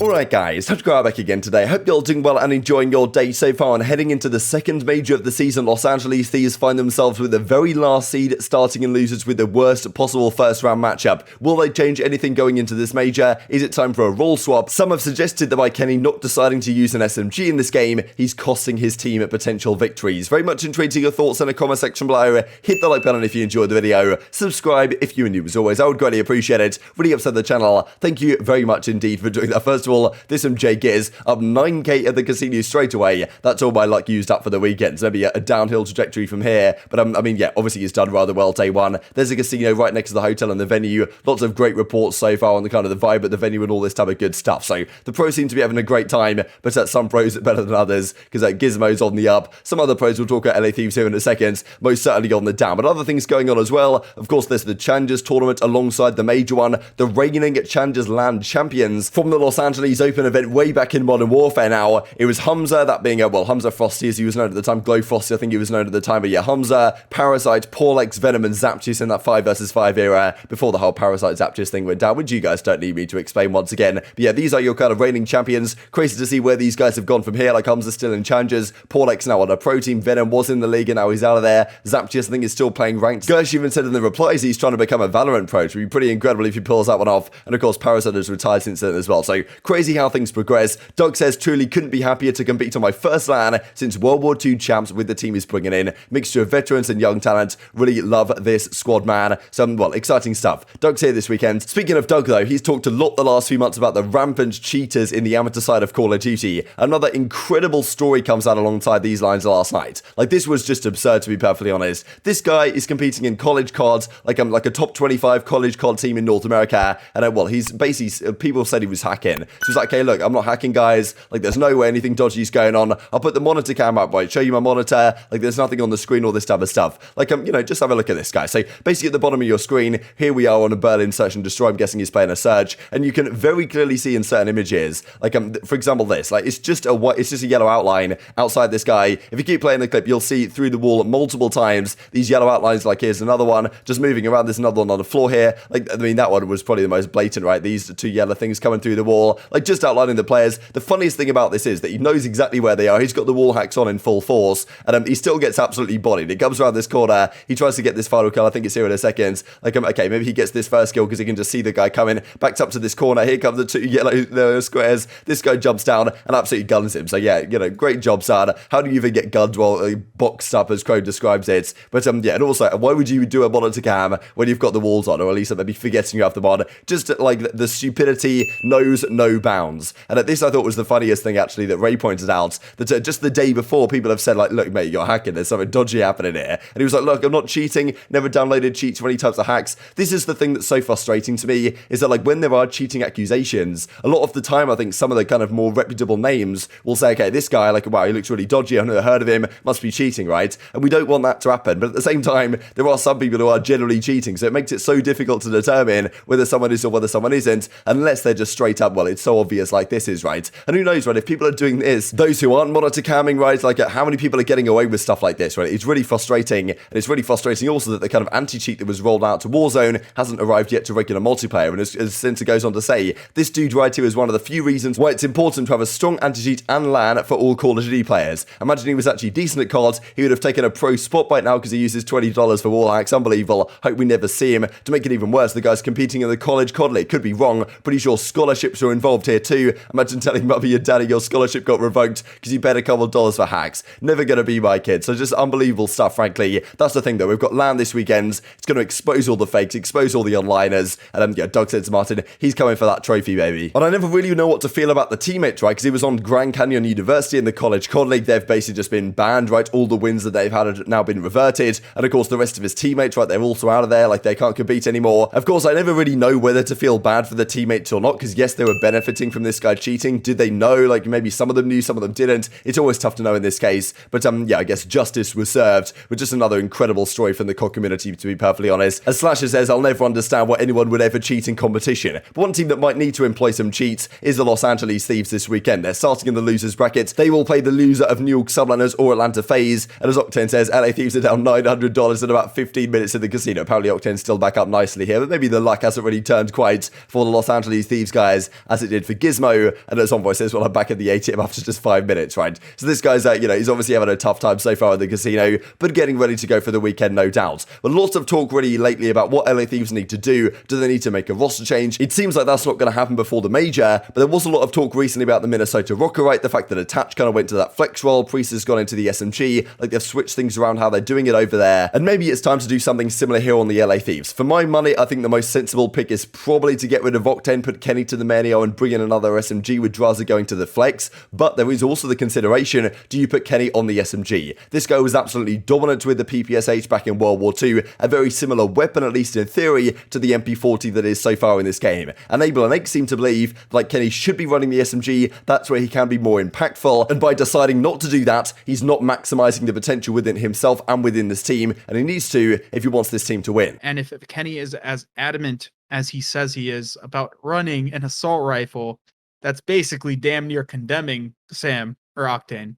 Alright guys, TacticalRab back again today. Hope you're all doing well and enjoying your day so far. And heading into the second major of the season, Los Angeles Thieves find themselves with the very last seed, starting in losers with the worst possible first round matchup. Will they change anything going into this major? Is it time for a role swap? Some have suggested that by Kenny not deciding to use an SMG in this game, he's costing his team at potential victories. Very much intrigued to your thoughts in the comment section below. Hit the like button if you enjoyed the video. Subscribe if you're new as always. I would greatly appreciate it. Really upset the channel. Thank you very much indeed for doing that. First of all, this MJ Gears up 9k at the casino straight away. That's all my luck used up for the weekend. So maybe a downhill trajectory from here. But I mean, yeah, obviously he's done rather well day one. There's a casino right next to the hotel and the venue. Lots of great reports so far on the kind of the vibe at the venue and all this type of good stuff. So the pros seem to be having a great time, but some pros are better than others because Gizmo's on the up. Some other pros will talk about LA Thieves here in a second, most certainly on the down. But other things going on as well. Of course, there's the Challengers tournament alongside the major one. The reigning Challengers LAN champions from the Los Angeles Open event way back in Modern Warfare now. It was Humza, that being Humza Frosty as he was known at the time, Glow Frosty I think he was known at the time, but yeah, Humza, Parasite, Porlex, Venom and Zaptius in that 5 versus 5 era before the whole Parasite Zaptius thing went down, which you guys don't need me to explain once again. But yeah, these are your kind of reigning champions. Crazy to see where these guys have gone from here, like Humza still in Challengers, Porlex now on a pro team, Venom was in the league and now he's out of there, Zaptius I think is still playing ranked. Gersh even said in the replies he's trying to become a Valorant pro, which would be pretty incredible if he pulls that one off, and of course Parasite has retired since then as well, so crazy how things progress. Doug says, truly couldn't be happier to compete on my first LAN since World War II champs with the team he's bringing in. Mixture of veterans and young talent. Really love this squad, man. Some, well, exciting stuff. Doug's here this weekend. Speaking of Doug, though, he's talked a lot the last few months about the rampant cheaters in the amateur side of Call of Duty. Another incredible story comes out alongside these lines last night. Like, this was just absurd, to be perfectly honest. This guy is competing in college cards, like a top 25 college card team in North America, and well, he's basically, people said he was hacking. So he's like, okay, look, I'm not hacking, guys. Like, there's no way anything dodgy is going on. I'll put the monitor cam up, right? Show you my monitor. Like, there's nothing on the screen, all this type of stuff. Like, just have a look at this guy. So basically at the bottom of your screen, here we are on a Berlin search and destroy. I'm guessing he's playing a search, and you can very clearly see in certain images, like, for example, this, like, it's just a yellow outline outside this guy. If you keep playing the clip, you'll see through the wall multiple times these yellow outlines. Like, here's another one just moving around. There's another one on the floor here. Like, I mean, that one was probably the most blatant, right? These two yellow things coming through the wall, like, just outlining the players. The funniest thing about this is that he knows exactly where they are. He's got the wall hacks on in full force, and he still gets absolutely bodied. He comes around this corner. He tries to get this final kill. I think it's here in a second. Like, okay, maybe he gets this first kill because he can just see the guy coming. Backed up to this corner. Here come the two yellow squares. This guy jumps down and absolutely guns him. So yeah, great job, son. How do you even get gunned while boxed up, as Crow describes it? But yeah, and also, why would you do a monitor cam when you've got the walls on, or at least maybe forgetting you have them on? Just like the stupidity knows no bounds. And at this, I thought was the funniest thing actually that Ray pointed out, that just the day before, people have said like, look, mate, you're hacking. There's something dodgy happening here. And he was like, look, I'm not cheating. Never downloaded cheats or any types of hacks. This is the thing that's so frustrating to me, is that like when there are cheating accusations, a lot of the time, I think some of the kind of more reputable names will say, okay, this guy, like, wow, he looks really dodgy. I've never heard of him. Must be cheating, right? And we don't want that to happen. But at the same time, there are some people who are generally cheating. So it makes it so difficult to determine whether someone is or whether someone isn't, unless they're just straight up, well, it's so obvious like this is, right? And who knows, right? If people are doing this, those who aren't monitor camming, right? Like, how many people are getting away with stuff like this, right? It's really frustrating. And it's really frustrating also that the kind of anti-cheat that was rolled out to Warzone hasn't arrived yet to regular multiplayer. And as Center goes on to say, this dude right here is one of the few reasons why it's important to have a strong anti-cheat and LAN for all Call of Duty players. Imagine he was actually decent at cards, he would have taken a pro spot right now because he uses $20 for wall hacks. Unbelievable. Hope we never see him. To make it even worse, the guy's competing in the college COD league. Could be wrong. Pretty sure scholarships are involved here too. Imagine telling mummy and daddy your scholarship got revoked because you paid a couple of dollars for hacks. Never gonna be my kid. So just unbelievable stuff, frankly. That's the thing though. We've got LAN this weekend. It's going to expose all the fakes, expose all the onliners. And yeah, Doug said to Martin, he's coming for that trophy, baby. And I never really know what to feel about the teammates, right? Because he was on Grand Canyon University in the college COD league. They've basically just been banned, right? All the wins that they've had have now been reverted. And of course, the rest of his teammates, right? They're also out of there. Like, they can't compete anymore. Of course, I never really know whether to feel bad for the teammates or not. Because yes, they were benefiting from this guy cheating. Did they know? Like, maybe some of them knew, some of them didn't. It's always tough to know in this case. But yeah, I guess justice was served with just another incredible story from the COD community, to be perfectly honest. As Slasher says, I'll never understand why anyone would ever cheat in competition. But one team that might need to employ some cheats is the Los Angeles Thieves this weekend. They're starting in the losers bracket. They will play the loser of New York Subliners or Atlanta FaZe. And as Octane says, LA Thieves are down $900 in about 15 minutes in the casino. Apparently Octane's still back up nicely here, but maybe the luck hasn't really turned quite for the Los Angeles Thieves guys, as as it did for Gizmo, and as Envoy says, well, I'm back at the ATM after just 5 minutes, right? So this guy's, he's obviously having a tough time so far at the casino, but getting ready to go for the weekend, no doubt. But lots of talk really lately about what LA Thieves need to do. Do they need to make a roster change? It seems like that's not going to happen before the major, but there was a lot of talk recently about the Minnesota Rokkr, right? The fact that Attach kind of went to that flex role, Priestahh's gone into the SMG, like they've switched things around how they're doing it over there, and maybe it's time to do something similar here on the LA Thieves. For my money, I think the most sensible pick is probably to get rid of Octane, put Kenny to the Manio, and bring in another SMG with Drazah going to the flex, but there is also the consideration, do you put Kenny on the SMG? This guy was absolutely dominant with the PPSH back in World War II, a very similar weapon, at least in theory, to the MP40 that is so far in this game. And Abel and X seem to believe that Kenny should be running the SMG, that's where he can be more impactful, and by deciding not to do that, he's not maximizing the potential within himself and within this team, and he needs to if he wants this team to win. And if Kenny is as adamant as he says he is about running an assault rifle, that's basically damn near condemning Sam or Octane,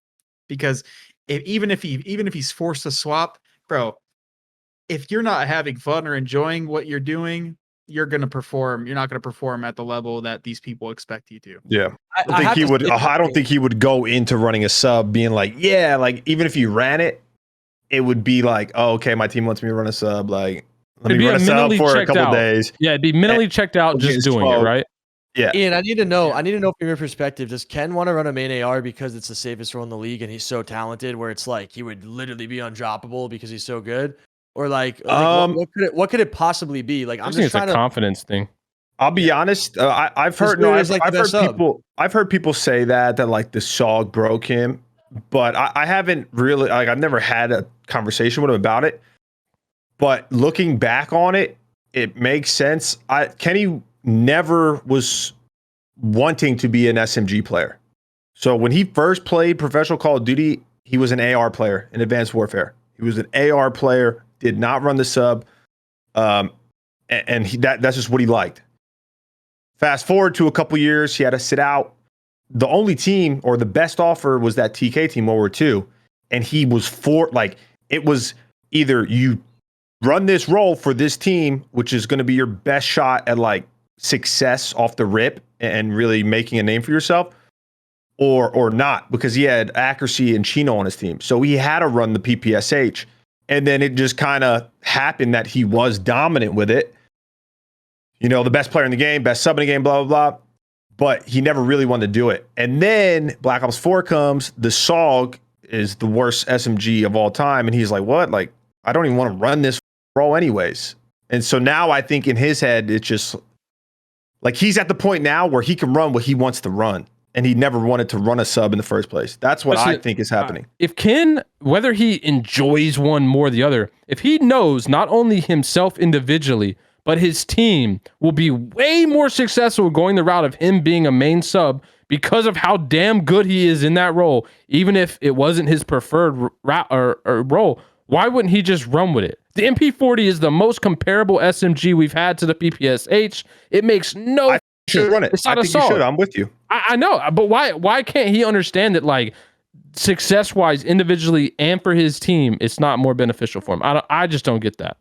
because even if he's forced to swap, bro, if you're not having fun or enjoying what you're doing, you're not going to perform at the level that these people expect you to. Yeah. I don't think he would go into running a sub being like, yeah, like even if he ran it, it would be like, oh, okay, my team wants me to run a sub, like let me run a sub for a couple of days. Yeah, it'd be mentally checked out just doing it, right? Yeah. Ian, I need to know from your perspective, does Ken want to run a main AR because it's the safest role in the league and he's so talented where it's like he would literally be undroppable because he's so good? Or what could it possibly be? Like, I'm just trying to confidence thing. I'll be honest. I've heard people say that like the SOG broke him, but I haven't really, like, I've never had a conversation with him about it. But looking back on it, it makes sense. Kenny never was wanting to be an SMG player. So when he first played professional Call of Duty, he was an AR player in Advanced Warfare. He was an AR player, did not run the sub, and that's just what he liked. Fast forward to a couple years, he had to sit out. The only team or the best offer was that TK team World War II, and he was it was either you run this role for this team, which is going to be your best shot at like success off the rip and really making a name for yourself, or not, because he had accuracy and Chino on his team. So he had to run the PPSH, and then it just kind of happened that he was dominant with it. You know, the best player in the game, best sub in the game, blah, blah, blah. But he never really wanted to do it. And then Black Ops 4 comes, the SOG is the worst SMG of all time. And he's like, what? Like, I don't even want to run this role anyways. And so now I think in his head, it's just like he's at the point now where he can run what he wants to run. And he never wanted to run a sub in the first place. That's what I think is happening. If Ken, whether he enjoys one more than the other, if he knows not only himself individually, but his team will be way more successful going the route of him being a main sub because of how damn good he is in that role, even if it wasn't his preferred route or role, why wouldn't he just run with it? The MP40 is the most comparable SMG we've had to the PPSH. It makes no sense. Should run it. I think you should. I'm with you. I know, but why can't he understand that, like, success-wise, individually, and for his team, it's not more beneficial for him? I just don't get that.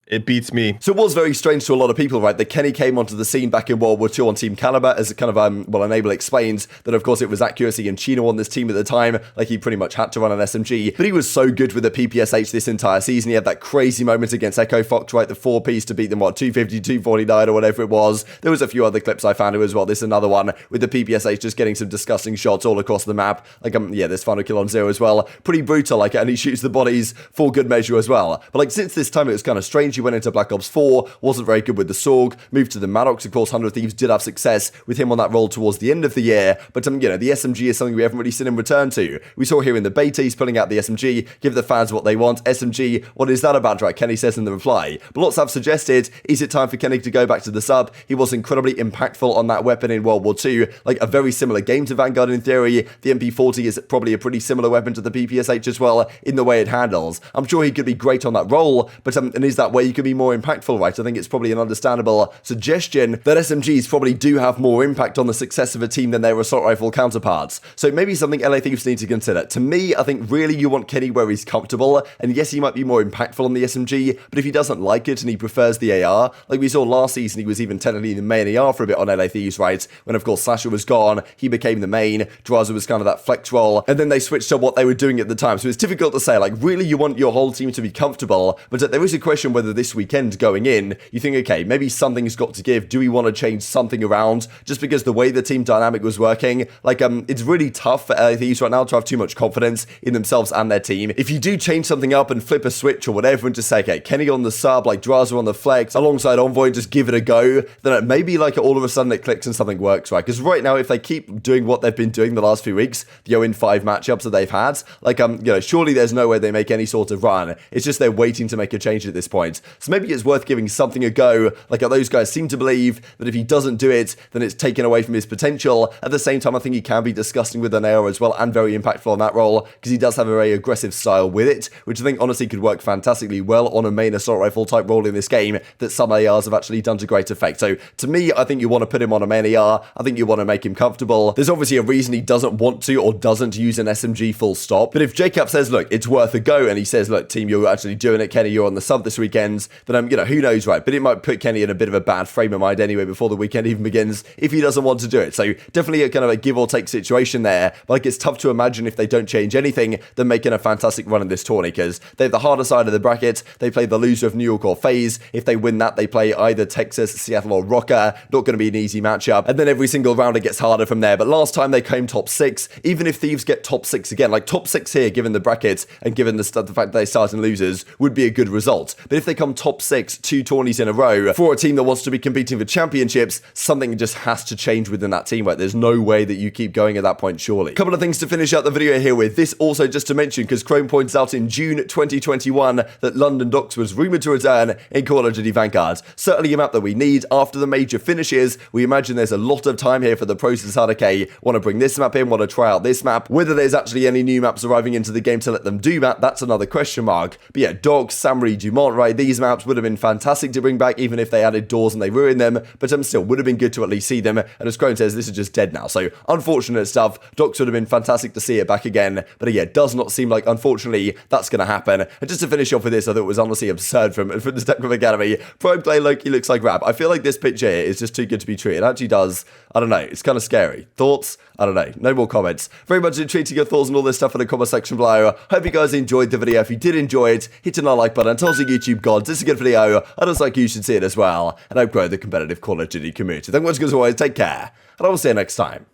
It beats me. So it was very strange to a lot of people, right, that Kenny came onto the scene back in World War II on Team Caliber, as kind of, Enable explains that, of course, it was accuracy and Chino on this team at the time, like he pretty much had to run an SMG, but he was so good with the PPSH this entire season. He had that crazy moment against Echo Fox, right, the 4-piece to beat them, 250, 249 or whatever it was. There was a few other clips I found as well. This is another one with the PPSH just getting some disgusting shots all across the map. Like, this final kill on Zero as well. Pretty brutal, like, and he shoots the bodies for good measure as well. But, like, since this time, it was kind of strange. He went into Black Ops 4, wasn't very good with the Sorg, moved to the Maddox. Of course, 100 Thieves did have success with him on that role towards the end of the year, but the SMG is something we haven't really seen him return to. We saw here in the beta, he's pulling out the SMG, give the fans what they want. SMG, what is that about, right? Kenny says in the reply. But lots have suggested, is it time for Kenny to go back to the sub? He was incredibly impactful on that weapon in World War II, like a very similar game to Vanguard in theory. The MP40 is probably a pretty similar weapon to the PPSH as well in the way it handles. I'm sure he could be great on that role, but and is that where you can be more impactful, right? I think it's probably an understandable suggestion that SMGs probably do have more impact on the success of a team than their assault rifle counterparts. So maybe something LA Thieves need to consider. To me, I think really you want Kenny where he's comfortable, and yes, he might be more impactful on the SMG, but if he doesn't like it and he prefers the AR, like we saw last season, he was even technically the main AR for a bit on LA Thieves, right? When of course Slasher was gone, he became the main, Drazah was kind of that flex role, and then they switched to what they were doing at the time. So it's difficult to say, like, really you want your whole team to be comfortable, but there is a question whether this weekend going in, you think, okay, maybe something's got to give. Do we want to change something around? Just because the way the team dynamic was working, like, it's really tough for LA Thieves right now to have too much confidence in themselves and their team. If you do change something up and flip a switch or whatever and just say, okay, Kenny on the sub, like Drazah on the flex, alongside Envoy, and just give it a go, then maybe like all of a sudden it clicks and something works, right? Because right now, if they keep doing what they've been doing the last few weeks, the 0-5 matchups that they've had, like, surely there's no way they make any sort of run. It's just they're waiting to make a change at this point. So maybe it's worth giving something a go. Like, those guys seem to believe that if he doesn't do it, then it's taken away from his potential. At the same time, I think he can be disgusting with an AR as well and very impactful on that role because he does have a very aggressive style with it, which I think honestly could work fantastically well on a main assault rifle type role in this game that some ARs have actually done to great effect. So to me, I think you want to put him on a main AR. I think you want to make him comfortable. There's obviously a reason he doesn't want to or doesn't use an SMG full stop. But if Jacob says, look, it's worth a go, and he says, look, team, you're actually doing it, Kenny, you're on the sub this weekend, then who knows, right? But it might put Kenny in a bit of a bad frame of mind anyway before the weekend even begins if he doesn't want to do it. So definitely a kind of a give or take situation there. But like, it's tough to imagine if they don't change anything, them making a fantastic run in this tourney because they have the harder side of the bracket. They play the loser of New York or FaZe. If they win that, they play either Texas, Seattle, or Rokkr. Not going to be an easy matchup. And then every single round it gets harder from there. But last time they came top 6. Even if Thieves get top 6 again, like top 6 here, given the bracket and given the fact that they start in losers, would be a good result. But if they come top 6, 2 tourneys in a row for a team that wants to be competing for championships, something just has to change within that team. Right? There's no way that you keep going at that point, surely. Couple of things to finish out the video here with. This also just to mention, because Chrome points out in June 2021 that London Docks was rumoured to return in Call of Duty Vanguard. Certainly a map that we need after the major finishes. We imagine there's a lot of time here for the pros to decide, okay, want to bring this map in, want to try out this map. Whether there's actually any new maps arriving into the game to let them do that, that's another question mark. But yeah, Docks, Samory, Dumont, right, these maps would have been fantastic to bring back even if they added doors and they ruined them, but still would have been good to at least see them. And as Chrome says, this is just dead now. So unfortunate stuff. Docks would have been fantastic to see it back again, but yeah, it does not seem like, unfortunately, that's going to happen. And just to finish off with this, I thought it was honestly absurd from the Tactical Academy. Pro play Loki looks like rap. I feel like this picture here is just too good to be true. It actually does. I don't know. It's kind of scary. Thoughts? I don't know. No more comments. Very much intrigued your thoughts on all this stuff in the comment section below. Hope you guys enjoyed the video. If you did enjoy it, hit the like button. Tell us your YouTube gods. This is a good video. I just like you should see it as well. And I grow the competitive Call of Duty community. Thank you much as always. Take care. And I will see you next time.